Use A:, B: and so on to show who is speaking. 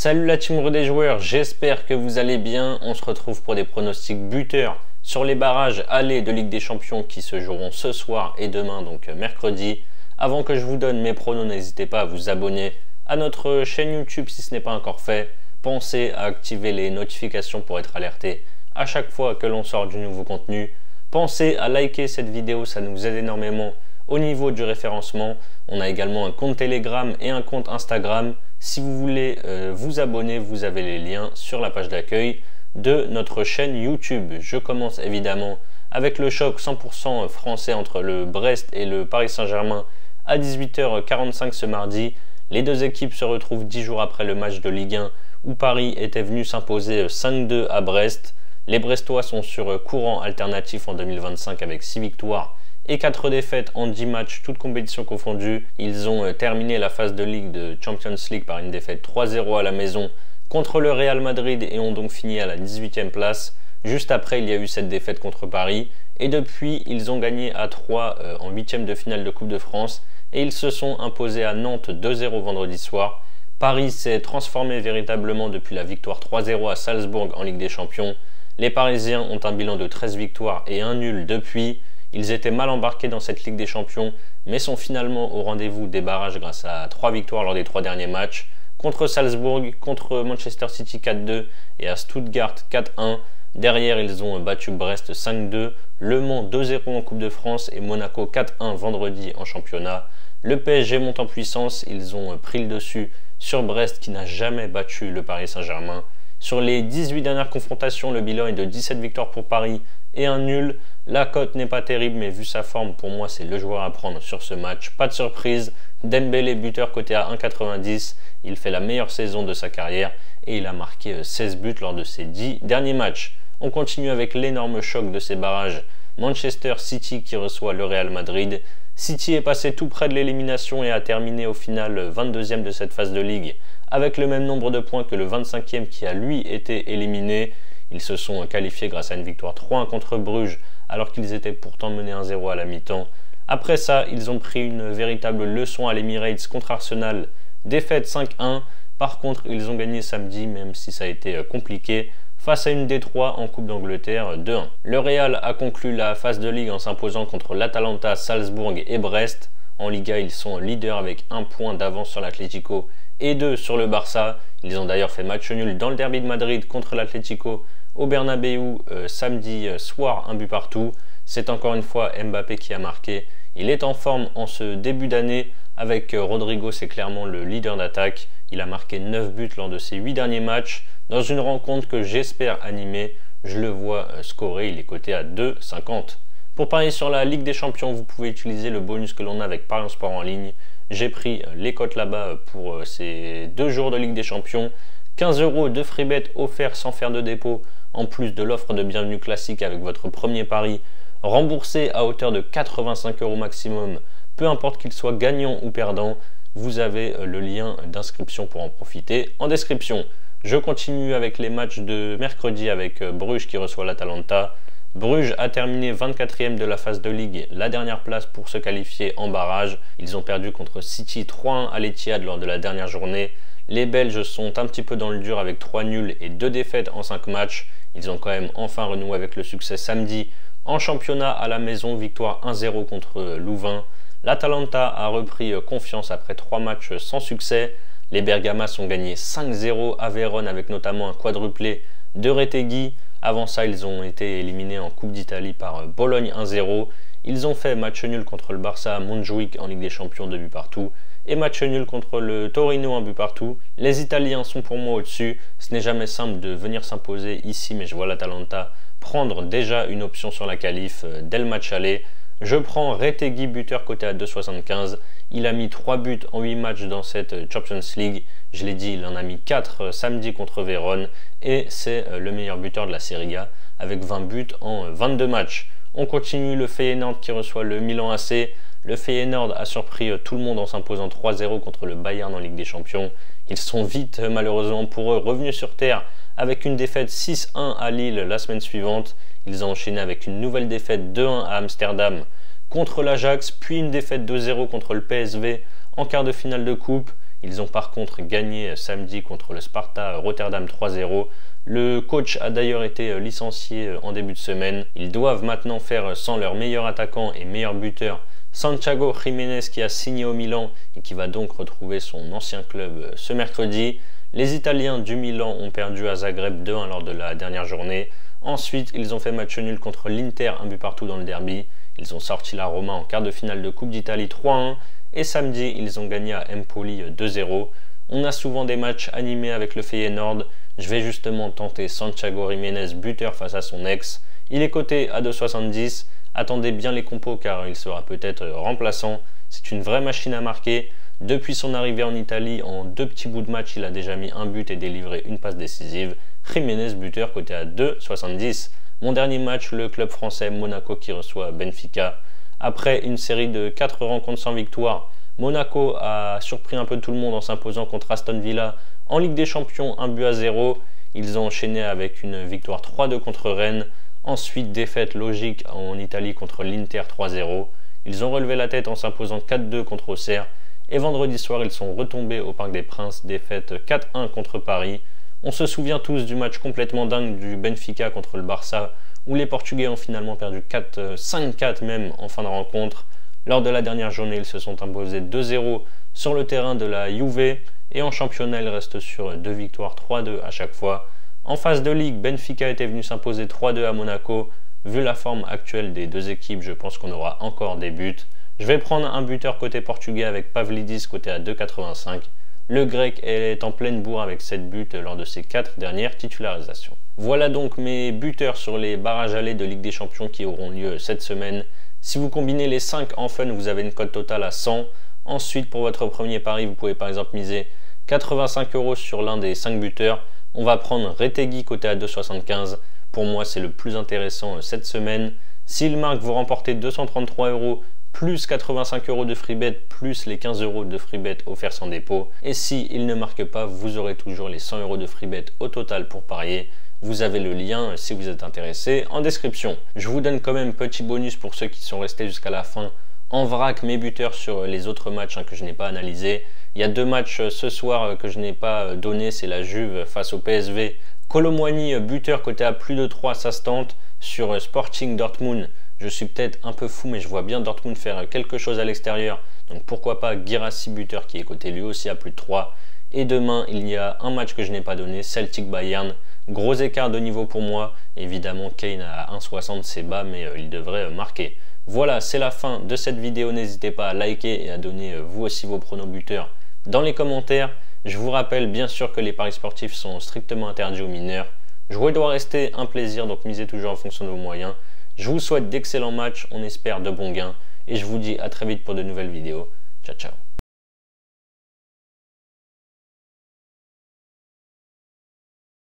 A: Salut la team des joueurs, j'espère que vous allez bien. On se retrouve pour des pronostics buteurs sur les barrages allés de Ligue des Champions qui se joueront ce soir et demain, donc mercredi. Avant que je vous donne mes pronos, n'hésitez pas à vous abonner à notre chaîne YouTube si ce n'est pas encore fait. Pensez à activer les notifications pour être alerté à chaque fois que l'on sort du nouveau contenu. Pensez à liker cette vidéo, ça nous aide énormément au niveau du référencement. On a également un compte Telegram et un compte Instagram. Si vous voulez vous abonner, vous avez les liens sur la page d'accueil de notre chaîne YouTube. Je commence évidemment avec le choc 100% français entre le Brest et le Paris Saint-Germain à 18h45 ce mardi. Les deux équipes se retrouvent 10 jours après le match de Ligue 1 où Paris était venu s'imposer 5-2 à Brest. Les Brestois sont sur courant alternatif en 2025 avec 6 victoires et 4 défaites en 10 matchs, toutes compétitions confondues. Ils ont terminé la phase de Ligue de Champions League par une défaite 3-0 à la maison contre le Real Madrid et ont donc fini à la 18e place. Juste après, il y a eu cette défaite contre Paris et depuis, ils ont gagné à 3 en 8e de finale de Coupe de France et ils se sont imposés à Nantes 2-0 vendredi soir. Paris s'est transformé véritablement depuis la victoire 3-0 à Salzbourg en Ligue des Champions. Les Parisiens ont un bilan de 13 victoires et un nul depuis. Ils étaient mal embarqués dans cette Ligue des Champions, mais sont finalement au rendez-vous des barrages grâce à 3 victoires lors des 3 derniers matchs, contre Salzbourg, contre Manchester City 4-2 et à Stuttgart 4-1. Derrière, ils ont battu Brest 5-2, Le Mans 2-0 en Coupe de France et Monaco 4-1 vendredi en championnat. Le PSG monte en puissance, ils ont pris le dessus sur Brest qui n'a jamais battu le Paris Saint-Germain. Sur les 18 dernières confrontations, le bilan est de 17 victoires pour Paris et un nul. La cote n'est pas terrible, mais vu sa forme, pour moi, c'est le joueur à prendre sur ce match. Pas de surprise, Dembélé buteur coté à 1,90. Il fait la meilleure saison de sa carrière et il a marqué 16 buts lors de ses 10 derniers matchs. On continue avec l'énorme choc de ces barrages. Manchester City qui reçoit le Real Madrid. City est passé tout près de l'élimination et a terminé au final 22e de cette phase de Ligue, avec le même nombre de points que le 25e qui a lui été éliminé. Ils se sont qualifiés grâce à une victoire 3-1 contre Bruges, alors qu'ils étaient pourtant menés 1-0 à la mi-temps. Après ça, ils ont pris une véritable leçon à l'Emirates contre Arsenal, défaite 5-1. Par contre, ils ont gagné samedi, même si ça a été compliqué, face à une Détroit en Coupe d'Angleterre 2-1. Le Real a conclu la phase de Ligue en s'imposant contre l'Atalanta, Salzbourg et Brest. En Liga, ils sont leaders avec 1 point d'avance sur l'Atlético et 2 sur le Barça. Ils ont d'ailleurs fait match nul dans le derby de Madrid contre l'Atlético au Bernabéu samedi soir, 1 but partout. C'est encore une fois Mbappé qui a marqué. Il est en forme en ce début d'année. Avec Rodrigo, c'est clairement le leader d'attaque. Il a marqué 9 buts lors de ses 8 derniers matchs. Dans une rencontre que j'espère animer, je le vois scorer, il est coté à 2,50. Pour parier sur la Ligue des Champions, vous pouvez utiliser le bonus que l'on a avec Paris en Sport en ligne. J'ai pris les cotes là-bas pour ces 2 jours de Ligue des Champions. 15 € de free bet offerts sans faire de dépôt, en plus de l'offre de bienvenue classique avec votre premier pari, remboursé à hauteur de 85 € maximum, peu importe qu'il soit gagnant ou perdant. Vous avez le lien d'inscription pour en profiter en description. Je continue avec les matchs de mercredi avec Bruges qui reçoit l'Atalanta. Bruges a terminé 24e de la phase de Ligue, la dernière place pour se qualifier en barrage. Ils ont perdu contre City 3-1 à l'Etihad lors de la dernière journée. Les Belges sont un petit peu dans le dur avec 3 nuls et 2 défaites en 5 matchs. Ils ont quand même enfin renoué avec le succès samedi en championnat à la maison, victoire 1-0 contre Louvain. L'Atalanta a repris confiance après 3 matchs sans succès. Les Bergamas ont gagné 5-0 à Vérone avec notamment un quadruplé de Retegui. Avant ça, ils ont été éliminés en Coupe d'Italie par Bologne 1-0. Ils ont fait match nul contre le Barça à Montjuïc en Ligue des Champions, 2 buts partout. Et match nul contre le Torino, 1 but partout. Les Italiens sont pour moi au-dessus. Ce n'est jamais simple de venir s'imposer ici, mais je vois l'Atalanta prendre déjà une option sur la qualif dès le match aller. Je prends Retegui buteur coté à 2,75. Il a mis 3 buts en 8 matchs dans cette Champions League. Je l'ai dit, il en a mis 4 samedi contre Vérone. Et c'est le meilleur buteur de la Serie A avec 20 buts en 22 matchs. On continue le Feyenoord qui reçoit le Milan AC. Le Feyenoord a surpris tout le monde en s'imposant 3-0 contre le Bayern en Ligue des Champions. Ils sont vite, malheureusement pour eux, revenus sur terre avec une défaite 6-1 à Lille la semaine suivante. Ils ont enchaîné avec une nouvelle défaite 2-1 à Amsterdam contre l'Ajax, puis une défaite 2-0 contre le PSV en quart de finale de coupe. Ils ont par contre gagné samedi contre le Sparta Rotterdam 3-0. Le coach a d'ailleurs été licencié en début de semaine. Ils doivent maintenant faire sans leur meilleur attaquant et meilleur buteur, Santiago Jiménez, qui a signé au Milan et qui va donc retrouver son ancien club ce mercredi. Les Italiens du Milan ont perdu à Zagreb 2-1 lors de la dernière journée. Ensuite, ils ont fait match nul contre l'Inter, un but partout dans le derby. Ils ont sorti la Roma en quart de finale de Coupe d'Italie 3-1. Et samedi, ils ont gagné à Empoli 2-0. On a souvent des matchs animés avec le Feyenoord. Je vais justement tenter Santiago Jiménez buteur face à son ex. Il est coté à 2,70. Attendez bien les compos car il sera peut-être remplaçant. C'est une vraie machine à marquer. Depuis son arrivée en Italie, en 2 petits bouts de match, il a déjà mis un but et délivré une passe décisive. Jiménez buteur coté à 2,70. Mon dernier match, le club français Monaco qui reçoit Benfica. Après une série de 4 rencontres sans victoire, Monaco a surpris un peu tout le monde en s'imposant contre Aston Villa en Ligue des Champions 1-0. Ils ont enchaîné avec une victoire 3-2 contre Rennes. Ensuite, défaite logique en Italie contre l'Inter 3-0. Ils ont relevé la tête en s'imposant 4-2 contre Auxerre. Et vendredi soir, ils sont retombés au Parc des Princes, défaite 4-1 contre Paris. On se souvient tous du match complètement dingue du Benfica contre le Barça, où les Portugais ont finalement perdu 5-4 même en fin de rencontre. Lors de la dernière journée, ils se sont imposés 2-0 sur le terrain de la Juve. Et en championnat, ils restent sur 2 victoires 3-2 à chaque fois. En phase de ligue, Benfica était venu s'imposer 3-2 à Monaco. Vu la forme actuelle des deux équipes, je pense qu'on aura encore des buts. Je vais prendre un buteur côté portugais avec Pavlidis côté à 2,85. Le grec est en pleine bourre avec 7 buts lors de ses 4 dernières titularisations. Voilà donc mes buteurs sur les barrages allés de Ligue des Champions qui auront lieu cette semaine. Si vous combinez les 5 en fun, vous avez une cote totale à 100. Ensuite, pour votre premier pari, vous pouvez par exemple miser 85 € sur l'un des 5 buteurs. On va prendre Retegui côté à 2,75. Pour moi, c'est le plus intéressant cette semaine. S'il marque, vous remportez 233 € plus 85 € de free bet plus les 15 € de free bet offerts sans dépôt. Et s'il ne marque pas, vous aurez toujours les 100 € de free bet au total pour parier. Vous avez le lien si vous êtes intéressé en description. Je vous donne quand même petit bonus pour ceux qui sont restés jusqu'à la fin. En vrac, mes buteurs sur les autres matchs que je n'ai pas analysés. Il y a 2 matchs ce soir que je n'ai pas donné, c'est la Juve face au PSV. Kolo Muani, buteur côté à plus de 3, ça se tente. Sur Sporting Dortmund, je suis peut-être un peu fou, mais je vois bien Dortmund faire quelque chose à l'extérieur. Donc pourquoi pas Guirassy, buteur qui est coté lui aussi à plus de 3. Et demain, il y a un match que je n'ai pas donné, Celtic Bayern. Gros écart de niveau pour moi. Évidemment, Kane à 1,60 c'est bas, mais il devrait marquer. Voilà, c'est la fin de cette vidéo. N'hésitez pas à liker et à donner vous aussi vos pronos buteurs dans les commentaires. Je vous rappelle bien sûr que les paris sportifs sont strictement interdits aux mineurs. Jouer doit rester un plaisir, donc misez toujours en fonction de vos moyens. Je vous souhaite d'excellents matchs, on espère de bons gains et je vous dis à très vite pour de nouvelles vidéos. Ciao ciao.